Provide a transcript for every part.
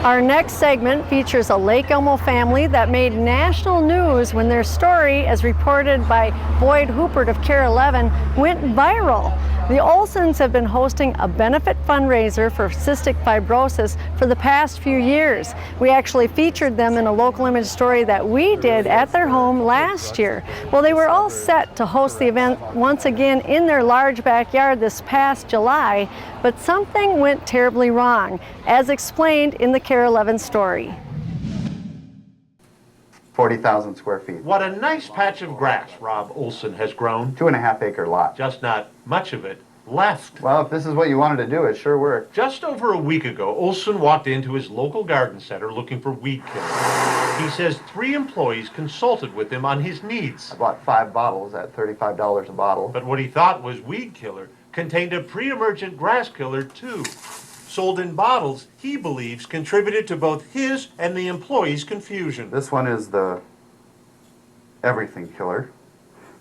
Our next segment features a Lake Elmo family that made national news when their story, as reported by Boyd Hoopert of KARE 11, went viral. The Olsons have been hosting a benefit fundraiser for cystic fibrosis for the past few years. We actually featured them in a local image story that we did at their home last year. Well, they were all set to host the event once again in their large backyard this past July, but something went terribly wrong, as explained in the KARE 11 story. 40,000 square feet. What a nice patch of grass Rob Olson has grown. 2.5 acre lot. Just not much of it left. Well, if this is what you wanted to do, it sure worked. Just over a week ago, Olson walked into his local garden center looking for weed killer. He says 3 employees consulted with him on his needs. I bought 5 bottles at $35 a bottle. But what he thought was weed killer contained a pre-emergent grass killer too. Sold in bottles, he believes contributed to both his and the employees' confusion. This one is the everything killer.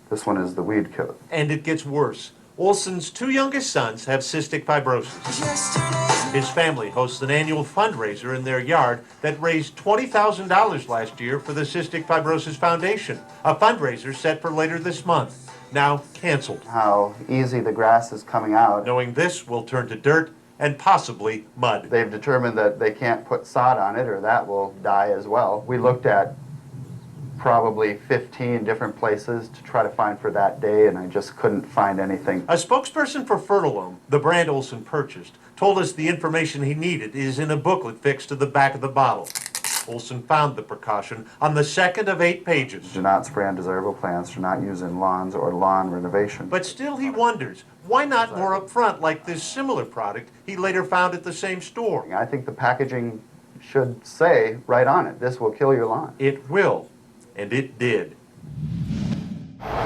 This one is the weed killer. And it gets worse. Olson's 2 youngest sons have cystic fibrosis. His family hosts an annual fundraiser in their yard that raised $20,000 last year for the Cystic Fibrosis Foundation, a fundraiser set for later this month, now canceled. How easy the grass is coming out. Knowing this will turn to dirt and possibly mud. They've determined that they can't put sod on it or that will die as well. We looked at probably 15 different places to try to find for that day, and I just couldn't find anything. A spokesperson for Fertilome, the brand Olson purchased, told us the information he needed is in a booklet fixed to the back of the bottle. Olson found the precaution on the second of 8 pages. Do not spray undesirable plants, do not use in lawns or lawn renovation. But still he wonders, why not more upfront like this similar product he later found at the same store? I think the packaging should say right on it, this will kill your lawn. It will, and it did.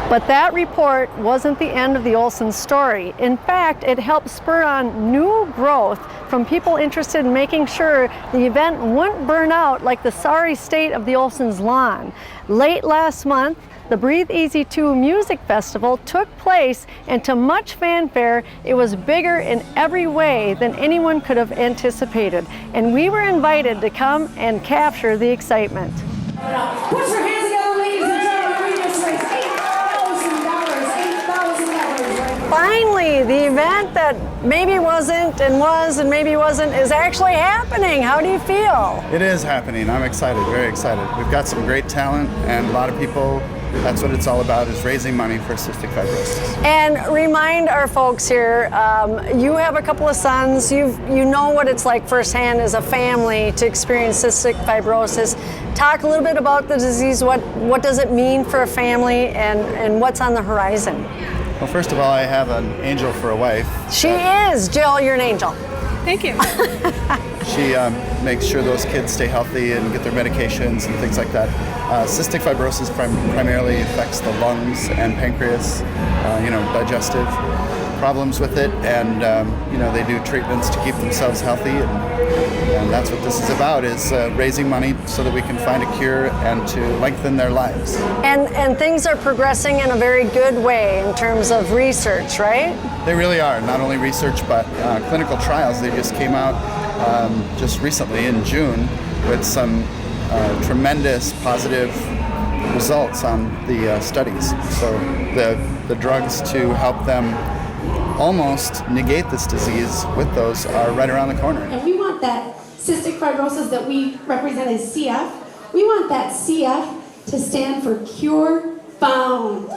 But that report wasn't the end of the Olson story. In fact, it helped spur on new growth from people interested in making sure the event wouldn't burn out like the sorry state of the Olsons' lawn. Late last month, the Breathe Easy 2 Music Festival took place, and to much fanfare, it was bigger in every way than anyone could have anticipated. And we were invited to come and capture the excitement. Put your hands together, ladies and gentlemen. We just raised $8,000. Finally, the event that maybe wasn't and was and maybe wasn't is actually happening. How do you feel? It is happening. I'm excited, very excited. We've got some great talent and a lot of people. That's what it's all about, is raising money for cystic fibrosis. And remind our folks here, you have a couple of sons. You know what it's like firsthand as a family to experience cystic fibrosis. Talk a little bit about the disease. What does it mean for a family, and what's on the horizon? Well, first of all, I have an angel for a wife. She is, Jill, you're an angel. Thank you. She makes sure those kids stay healthy and get their medications and things like that. Cystic fibrosis primarily affects the lungs and pancreas, digestive problems with it, and they do treatments to keep themselves healthy, and that's what this is about, is raising money so that we can find a cure and to lengthen their lives. And things are progressing in a very good way in terms of research, right? They really are, not only research but clinical trials. They just came out just recently in June with some tremendous positive results on the studies. So the drugs to help them almost negate this disease with those are right around the corner. And we want that cystic fibrosis that we represent as CF, we want that CF to stand for Cure Found.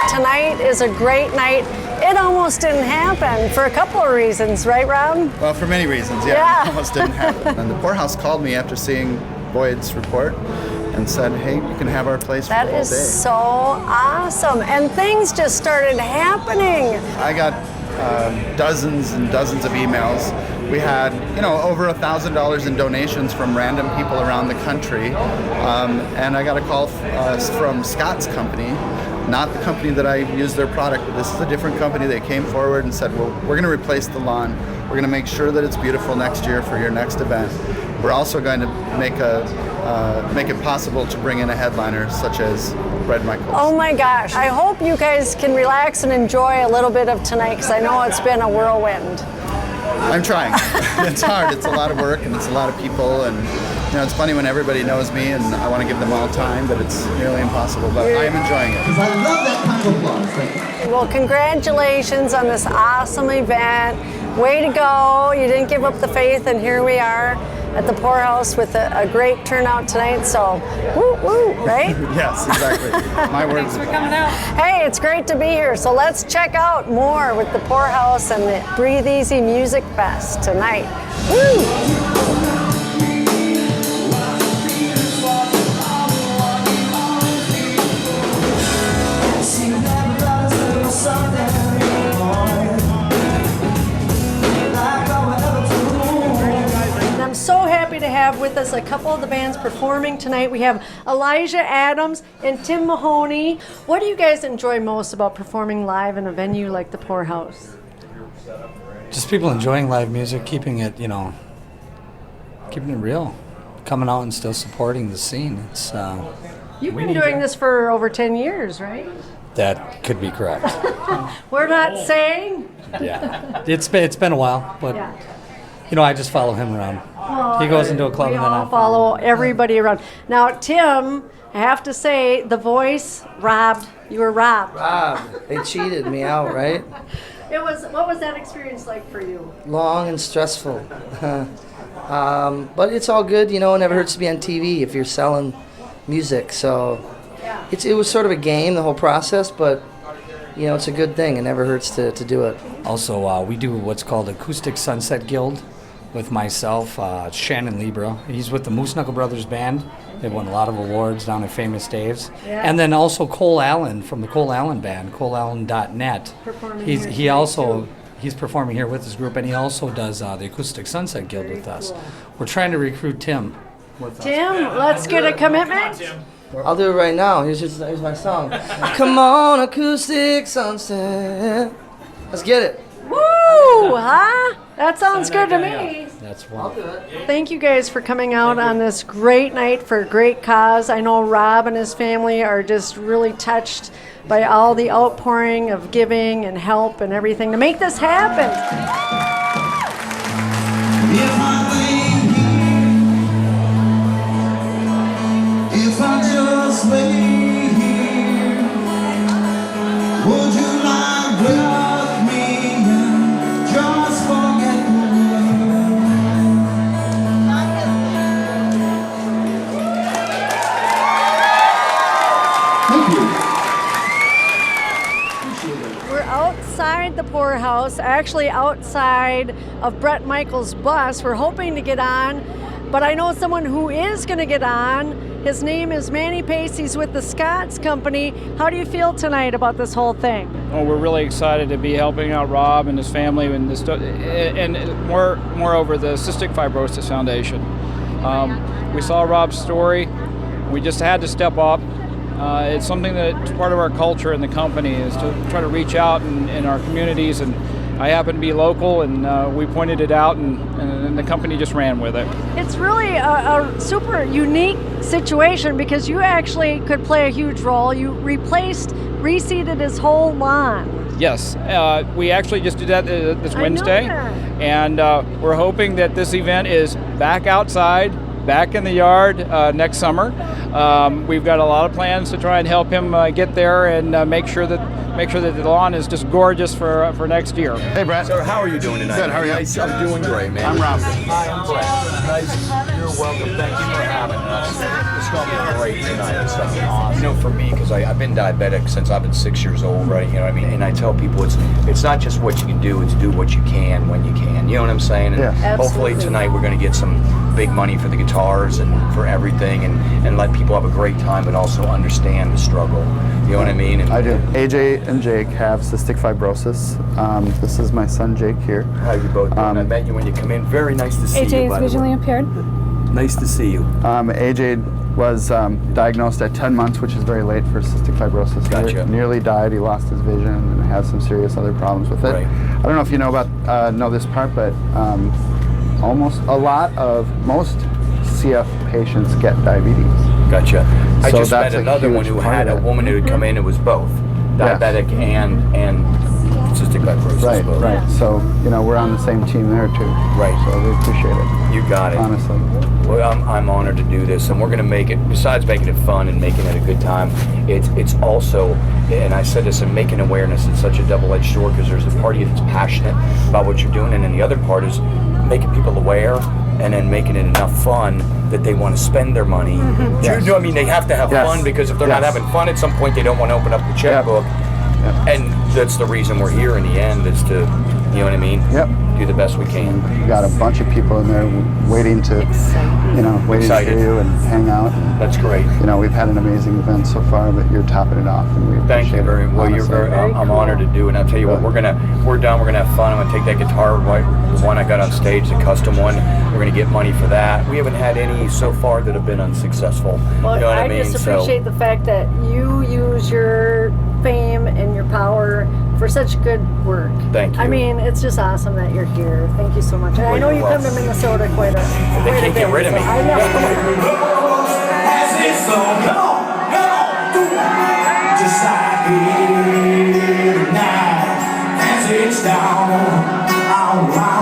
Tonight is a great night. It almost didn't happen for a couple of reasons, right, Rob? Well, for many reasons, Yeah. It almost didn't happen. And the poorhouse called me after seeing Boyd's report and said, hey, you can have our place for the That whole is day. so awesome. And things just started happening. I got dozens and dozens of emails. We had, over $1,000 in donations from random people around the country. And I got a call from Scott's company, not the company that I use their product, but this is a different company. They came forward and said, well, we're going to replace the lawn. We're going to make sure that it's beautiful next year for your next event. We're also going to make it possible to bring in a headliner such as Bret Michaels. Oh my gosh. I hope you guys can relax and enjoy a little bit of tonight, because I know it's been a whirlwind. I'm trying. It's hard. It's a lot of work and it's a lot of people, and it's funny when everybody knows me and I want to give them all time, but it's nearly impossible. But I am enjoying it. Because I love that kind of applause. Thank you. Well, congratulations on this awesome event. Way to go. You didn't give up the faith, and here we are at the Poorhouse with a great turnout tonight. So, woo, woo, right? Yes, exactly. My words. Thanks for coming out. Hey, it's great to be here. So let's check out more with the Poorhouse and the Breathe Easy Music Fest tonight. Woo! So happy to have with us a couple of the bands performing tonight. We have Elijah Adams and Tim Mahoney. What do you guys enjoy most about performing live in a venue like the Poorhouse? Just people enjoying live music, keeping it, keeping it real, coming out and still supporting the scene. It's You've been doing this for over 10 years, right? That could be correct. We're not saying. Yeah, it's been a while, but Yeah. I just follow him around. He goes into a club We and then all I follow everybody around. Now, Tim, I have to say, the voice, robbed. You were robbed. They cheated me out, right? What was that experience like for you? Long and stressful. But it's all good, it never hurts to be on TV if you're selling music. So it was sort of a game, the whole process, but it's a good thing. It never hurts to do it. Also, we do what's called Acoustic Sunset Guild with myself, Shannon Libra. He's with the Moose Knuckle Brothers Band. They've won a lot of awards down at Famous Dave's. Yeah. And then also Cole Allen from the Cole Allen Band, coleallen.net. He's performing here with his group, and he also does the Acoustic Sunset Guild with us. We're trying to recruit Tim with us. Tim, let's get a commitment. I'll do it right now. Here's my song. Come on, Acoustic Sunset. Let's get it. Woo! Huh? That sounds good to me. That's wonderful. Thank you guys for coming out on this great night for a great cause. I know Rob and his family are just really touched by all the outpouring of giving and help and everything to make this happen. If I just lay here, would you lie with me and just forget the world? Thank you. We're outside the Poorhouse, actually outside of Bret Michaels' bus. We're hoping to get on, but I know someone who is going to get on. His name is Manny Pace. He's with the Scott's Company. How do you feel tonight about this whole thing? Oh, we're really excited to be helping out Rob and his family and moreover the Cystic Fibrosis Foundation. We saw Rob's story. We just had to step up. It's something that's part of our culture in the company is to try to reach out in our communities, and I happen to be local, and we pointed it out, and the company just ran with it. It's really a super unique situation because you actually could play a huge role. You reseeded his whole lawn. Yes, we actually just did that this Wednesday, and we're hoping that this event is back outside, back in the yard next summer. We've got a lot of plans to try and help him get there and make sure that the lawn is just gorgeous for next year. Hey, Bret. So how are you doing tonight? Good, how are you? Nice, I'm doing great, man. I'm Rob. Hi, I'm Bret. Nice. You're welcome. Thank you for having us. It's going to be great tonight. It's going to be awesome. For me, because I've been diabetic since I've been 6 years old, right? You know what I mean? And I tell people it's not just what you can do, it's do what you can when you can. You know what I'm saying? And yeah. Hopefully tonight we're going to get some big money for the guitars and for everything and let people have a great time, but also understand the struggle. You know what I mean? I do. AJ and Jake have cystic fibrosis. This is my son Jake here. How you both doing? I met you when you come in. Very nice to see you. AJ is visually impaired. Nice to see you. AJ was diagnosed at 10 months, which is very late for cystic fibrosis. Gotcha. Nearly died. He lost his vision and has some serious other problems with it. Right. I don't know if you know this part, but most CF patients get diabetes. Gotcha. I So just met that's a another one huge who part had of a it. woman who had come in who was both diabetic and cystic fibrosis. Right, both. right. So, you know, we're on the same team there too. Right. So we appreciate it. You got it. Honestly. Well, I'm honored to do this, and we're going to make it, besides making it fun and making it a good time, it's also, and I said this, and making awareness is such a double-edged sword, because there's a part of you that's passionate about what you're doing, and then the other part is making people aware and then making it enough fun that they want to spend their money. Yes. You know what I mean? They have to have Yes. fun, because if they're not Yes. having fun at some point, they don't want to open up the checkbook. And that's the reason we're here in the end, is to, you know what I mean? Yep. Do the best we can. We got a bunch of people in there waiting to, you know, waiting Excited. to hear you and hang out. That's great. You know, we've had an amazing event so far, but you're topping it off, and we appreciate Thank you very it, well. You're honestly. very. I'm honored to do, and I'll tell you what. We're done. We're gonna have fun. I'm gonna take that guitar, the one I got on stage, the custom one. We're gonna get money for that. We haven't had any so far that have been unsuccessful. Well, you know what I mean? just appreciate the fact that you use your fame and your power for such good work. Thank you. I mean, it's just awesome that you're here. Thank you so much. And I know you're you come to welcome. Minnesota quite a They quite a can't bit, get rid of so me. I know. As it's on, come on, just like it tonight. As it's down, I'll ride.